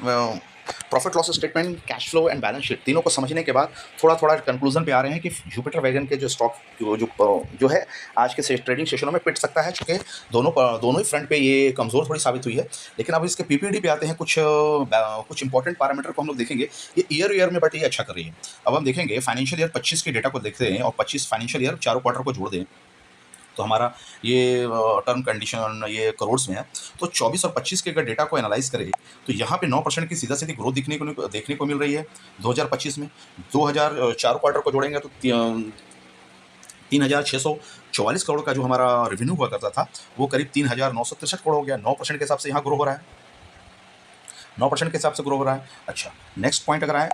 Profit loss statement, cash flow and balance sheet तीनों को समझने के बाद थोड़ा थोड़ा कंक्लूजन पे आ रहे हैं कि जुपिटर वैगन के जो स्टॉक जो है आज के ट्रेडिंग सेशनों में पिट सकता है, चूँकि दोनों ही फ्रंट पे ये कमज़ोर थोड़ी साबित हुई है। लेकिन अब इसके पीपीडी पे आते हैं, कुछ इंपॉर्टेंट पैरामीटर को हम लोग देखेंगे। ये ईयर में बट ये अच्छा कर रही है। अब हम देखेंगे फाइनेंशियल ईयर 25 के डेटा को देखते हैं और 25 फाइनेंशियल ईयर चारों क्वार्टर को जोड़ दें तो हमारा ये टर्म कंडीशन ये करोड्स में है। तो 24 और 25 के अगर डेटा को एनालाइज करें तो यहाँ पे 9% की सीधा-सीधी ग्रोथ देखने को मिल रही है 2025 में। 2004 क्वार्टर को जोड़ेंगे तो 3,644 करोड़ का जो हमारा रेवेन्यू हुआ करता था वो करीब 3,963 करोड़ हो गया। 9% के हिसाब से यहाँ ग्रो हो रहा है, 9% के हिसाब से ग्रो हो रहा है। अच्छा, नेक्स्ट पॉइंट अगर आए,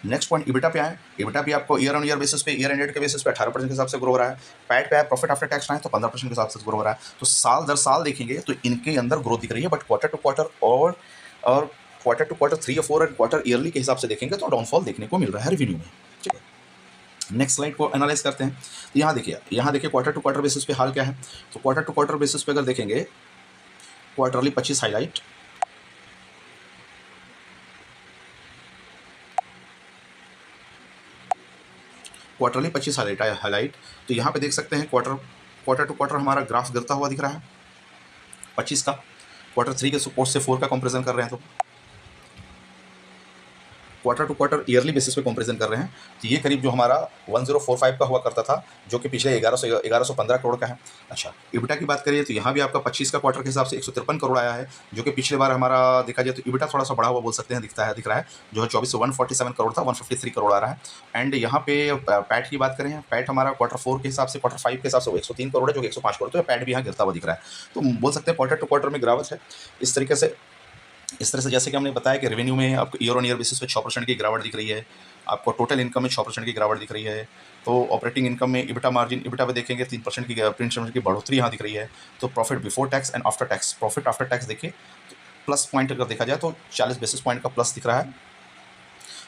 नेक्स्ट पॉइंट इबिटा पे आए। इबिटा भी आपको ईयर ऑन ईयर बेसिस पे, ईयर एंडेड के बेसिस पे 18% के हिसाब से ग्रो हो रहा है। पैट पे आए, प्रॉफिट आफ्टर टैक्स आए तो 15% के हिसाब से ग्रो हो रहा है। तो साल दर साल देखेंगे तो इनके अंदर ग्रोथ दिख रही है, बट क्वार्टर टू क्वार्टर और क्वार्टर टू क्वार्टर 3 और 4 और क्वार्टर ईयरली के हिसाब से देखेंगे तो डाउनफॉल देखने को मिल रहा है रेवेन्यू में। ठीक है, नेक्स्ट स्लाइड को एनालाइज करते हैं। तो यहाँ देखिए क्वार्टर टू क्वार्टर बेसिस पे हाल क्या है। तो क्वार्टर टू क्वार्टर बेसिस पे अगर देखेंगे क्वार्टरली 25 हाईलाइट, क्वार्टरली 25 हाईलाइट। तो यहाँ पे देख सकते हैं क्वार्टर टू क्वार्टर हमारा ग्राफ गिरता हुआ दिख रहा है 25 का। क्वार्टर 3 के सपोर्ट से 4 का कंपैरिजन कर रहे हैं, तो quarter to quarter yearly basis पे कंपैरिजन कर रहे हैं तो ये करीब जो हमारा 1045 का हुआ करता था जो कि पिछले 1115 करोड़ का है। अच्छा, इबिटा की बात करिए तो यहाँ भी आपका 25 का क्वार्टर के हिसाब से 153 करोड़ आया है, जो कि पिछले बार हमारा देखा जाए तो इबिटा थोड़ा सा बढ़ा हुआ बोल सकते हैं, दिख रहा है जो है 24 से 147 करोड़ था, 153 करोड़ आ रहा है। एंड यहाँ पे पैट की बात करें, पैट हमारा क्वार्टर 4 के हिसाब से, क्वार्टर 5 के हिसाब से 103 करोड़ है जो कि 105 करोड़, तो पैट भी यहाँ गिरता हुआ दिख रहा है। तो बोल सकते हैं क्वार्टर टू क्वार्टर में गिरावट है। इस तरह से जैसे कि हमने बताया कि रेवेन्यू में आपको ईयर ऑन ईयर बेसिस पे 6% की गिरावट दिख रही है, आपको टोटल इनकम में 6% की गिरावट दिख रही है। तो ऑपरेटिंग इनकम में इबिटा पे देखेंगे 3% की बढ़ोतरी यहाँ दिख रही है। तो profit before tax and after tax, profit after tax देखिए तो प्लस पॉइंट अगर देखा जाए तो 40 बेसिस पॉइंट का प्लस दिख रहा है।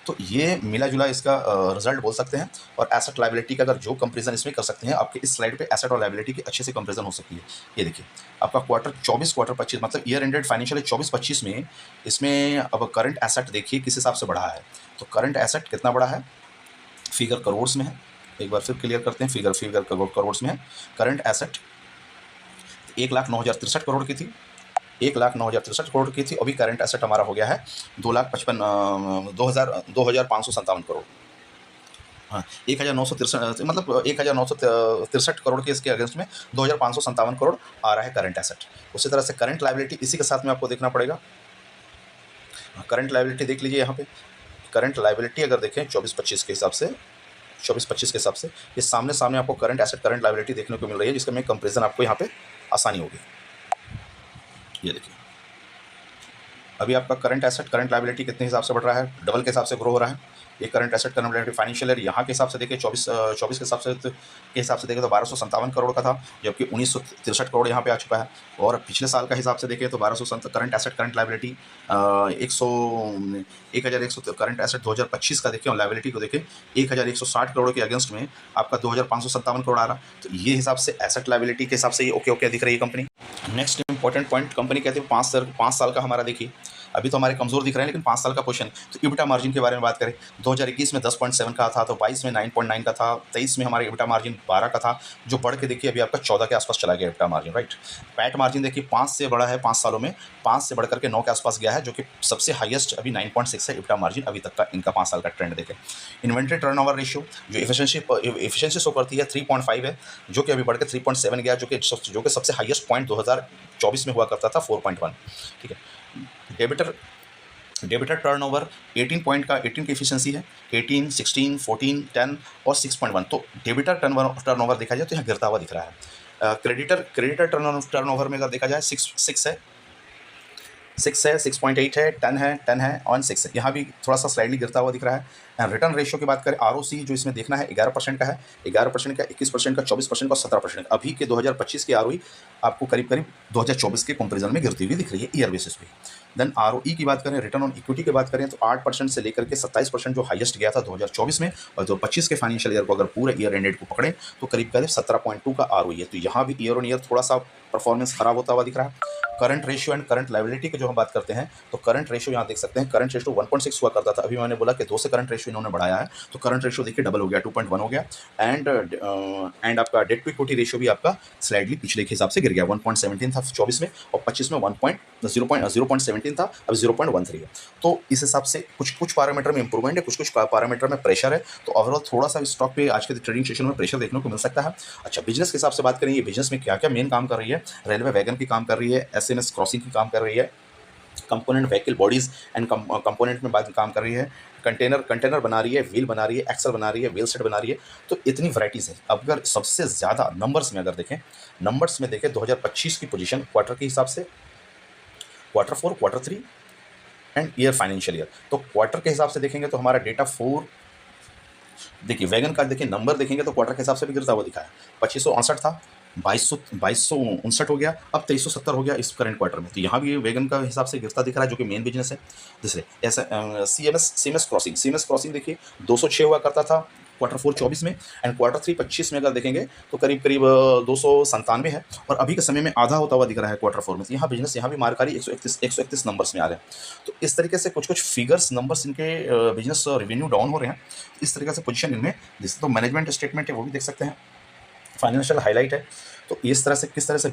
तो ये मिला जुला इसका रिजल्ट बोल सकते हैं। और एसेट लायबिलिटी का अगर जो कंपेरिजन इसमें कर सकते हैं, आपके इस स्लाइड पे एसेट और लायबिलिटी की अच्छे से कंपेरिजन हो सकती है। ये देखिए आपका क्वार्टर 24 क्वार्टर 25 मतलब ईयर एंडेड फाइनेंशियल 24-25 में इसमें अब करंट एसेट देखिए किस हिसाब से बढ़ा है। तो करंट एसेट कितना बढ़ा है, फिगर करोड्स में है, एक बार फिर क्लियर करते हैं, फिगर करोड्स में है। करंट एसेट 1,09,063 करोड़ की थी, 1,09,063 करोड़ की थी। अभी करंट एसेट हमारा हो गया है 2,557 करोड़। हाँ, 1,963 मतलब 1,963 करोड़ के इसके अगेंस्ट में 2,557 करोड़ आ रहा है करंट एसेट। उसी तरह से करंट लायबिलिटी इसी के साथ में आपको देखना पड़ेगा। करंट लायबिलिटी देख लीजिए, यहाँ पे करंट लायबिलिटी अगर देखें 24-25 के हिसाब से, 24-25 के हिसाब से ये सामने आपको करंट एसेट करंट लायबिलिटी देखने को मिल रही है, जिसका में कंपेरिजन आपको यहाँ पे आसानी होगी। ये देखिए अभी आपका करंट एसेट करंट लायबिलिटी कितने हिसाब से बढ़ रहा है, डबल के हिसाब से ग्रो हो रहा है। ये current asset current liability financial year यहाँ के हिसाब से देखिए 24 के हिसाब से देखें तो 1,257 करोड़ का था, जबकि 1,963 करोड़ यहाँ पे आ चुका है। और पिछले साल का हिसाब से देखें तो 1200 current asset current liability 1,100 current asset 2025 का देखें और लायबिलिटी को देखें 1,160 करोड़ के अगेंस्ट में आपका 2,557 करोड़ आ रहा। तो ये हिसाब से एसेट लायबिलिटी के हिसाब से ये ओके दिख रही है company. Next important point, company कहते हैं 5 साल का हमारा देखिए, अभी तो हमारे कमज़ोर दिख रहे हैं लेकिन 5 साल का पोजीशन। तो इबिटा मार्जिन के बारे में बात करें, 2021 में 10.7 का था, तो 22 में 9.9 का था, 23 में हमारे इबिटा मार्जिन 12 का था, जो बढ़ के देखिए अभी आपका 14 के आसपास चला गया EBITDA margin, right. PAT margin देखिए 5 से बढ़ा है 5 सालों में, 5 से बढ़ करके 9 के आसपास गया है, जो कि सबसे हाईएस्ट अभी 9.6 है इबिटा मार्जिन अभी तक का इनका 5 साल का ट्रेंड देखें। इन्वेंट्री टर्नओवर रेशियो जो एफिशिएंसी शो करती है 3.5 है, जो कि अभी बढ़ के 3.7 गया, जो कि सबसे हाईएस्ट पॉइंट 2024 में हुआ करता था 4.1। ठीक है, डेबिटर टर्नओवर 18 की एफिशिएंसी है, 18, 16, 14, 10 और 6.1। तो डेबिटर टर्नओवर देखा जाए तो यहाँ गिरता हुआ दिख रहा है। क्रेडिटर टर्नओवर में अगर देखा जाए 6 है, 6.8 है, 10 है और 6 है, यहाँ भी थोड़ा सा स्लाइडली गिरता हुआ दिख रहा है। एंड रिटर्न रेशियो की बात करें, आरओसी जो इसमें देखना है 11% का है, 11% का, 21% का, 24% का, 17% का। अभी के 2025 की आरओई आपको करीब करीब 2024 के कंपेरिजन में गिरती हुई दिख रही है ईयर बेसिस पे। देन आरओई की बात करें, रिटर्न ऑन इक्विटी की बात करें तो 8% से लेकर के 27% जो हाईएस्ट गया था 2024 में, और 2025 के फाइनेंशियल ईयर को अगर पूरे ईयर एंडेड को पकड़े तो करीब करीब 17.2 का आरओई है। तो यहाँ भी ईयर ऑन ईयर थोड़ा सा परफॉर्मेंस खराब होता हुआ दिख रहा है। Current ratio and current liability की जो हम बात करते हैं तो करंट रेशियो यहाँ देख सकते हैं, करंट रेशियो 1.6 हुआ करता था, अभी मैंने बोला कि 2 से करंट रेशियो इन्होंने बढ़ाया है, तो करंट रेशियो देखिए डबल हो गया, 2.1 हो गया। एंड आपका डेट टू इक्विटी रेशियो भी आपका स्लाइडली पिछले के हिसाब से गिर गया, 1.17 था 24 में, और 25 में 0.17 था, अब 0.13 है। तो इस हिसाब से कुछ कुछ पैरामीटर में इंप्रूवमेंट है, कुछ कुछ पैरामीटर में प्रेशर है। तो ओवरऑल थोड़ा सा स्टॉक पे आज के ट्रेडिंग सेशन में प्रेशर देखने को मिल सकता है। अच्छा, बिजनेस के हिसाब से बात करें, ये बिजनेस में क्या क्या मेन काम कर रही है, रेलवे वैगन की काम कर रही है, एसएमएस क्रॉसिंग की काम कर रही है, component vehicle bodies and component में बात काम कर रही है, कंटेनर बना रही है, व्हील बना रही है, एक्सल बना रही है, व्हील सेट बना रही है। तो इतनी वैरायटीज़ है। अब अगर सबसे ज़्यादा नंबर्स में अगर देखें, 2025 की पोजीशन क्वार्टर के हिसाब से, quarter 4, quarter 3 and year financial year. तो क्वार्टर के हिसाब से देखेंगे तो हमारा डेटा 4, देखिए वैगन का देखिए नंबर देखेंगे तो क्वार्टर के हिसाब से भी गिरता हुआ दिखा है। 2568 था, 2259 हो गया, अब 2370 हो गया इस करंट क्वार्टर में। तो यहाँ भी वैगन का हिसाब से गिरता दिख रहा है, जो कि मेन बिजनेस है। दूसरे ऐसा सीएमएस क्रॉसिंग देखिए 206 हुआ करता था क्वार्टर 4 24 में, एंड क्वार्टर 3 25 में अगर देखेंगे तो करीब करीब 297 है, और अभी के समय में आधा होता हुआ दिख रहा है क्वार्टर 4 में। तो यहाँ बिजनेस यहाँ भी मारकारी 131 नंबर्स में आ रहे हैं। तो इस तरीके से कुछ कुछ फिगर्स नंबर्स इनके बिजनेस रेवेन्यू डाउन हो रहे हैं, इस तरीके से पोजीशन इनमें जिससे तो मैनेजमेंट स्टेटमेंट है वो भी देख सकते हैं, फाइनेंशियल हाईलाइट है। तो इस तरह से किस तरह से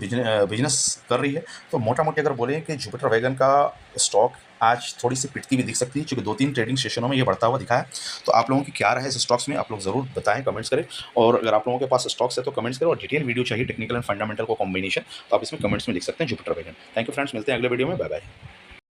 बिजनेस कर रही है। तो मोटा मोटी अगर बोलें कि जुपिटर वैगन का स्टॉक आज थोड़ी सी पिटती भी दिख सकती है, क्योंकि 2-3 ट्रेडिंग सेशनों में ये बढ़ता हुआ दिखा है। तो आप लोगों की क्या राय है इस स्टॉक्स में, आप लोग जरूर बताएं, कमेंट्स करें। और अगर आप लोगों के पास स्टॉक्स है तो कमेंट्स करें, और डिटेल वीडियो चाहिए टेक्निकल एंड फंडामेंटल को कॉम्बिनेशन, तो आप इसमें कमेंट्स में लिख सकते हैं Jupiter wagon. Thank you friends, मिलते हैं अगले वीडियो में, बाय बाय।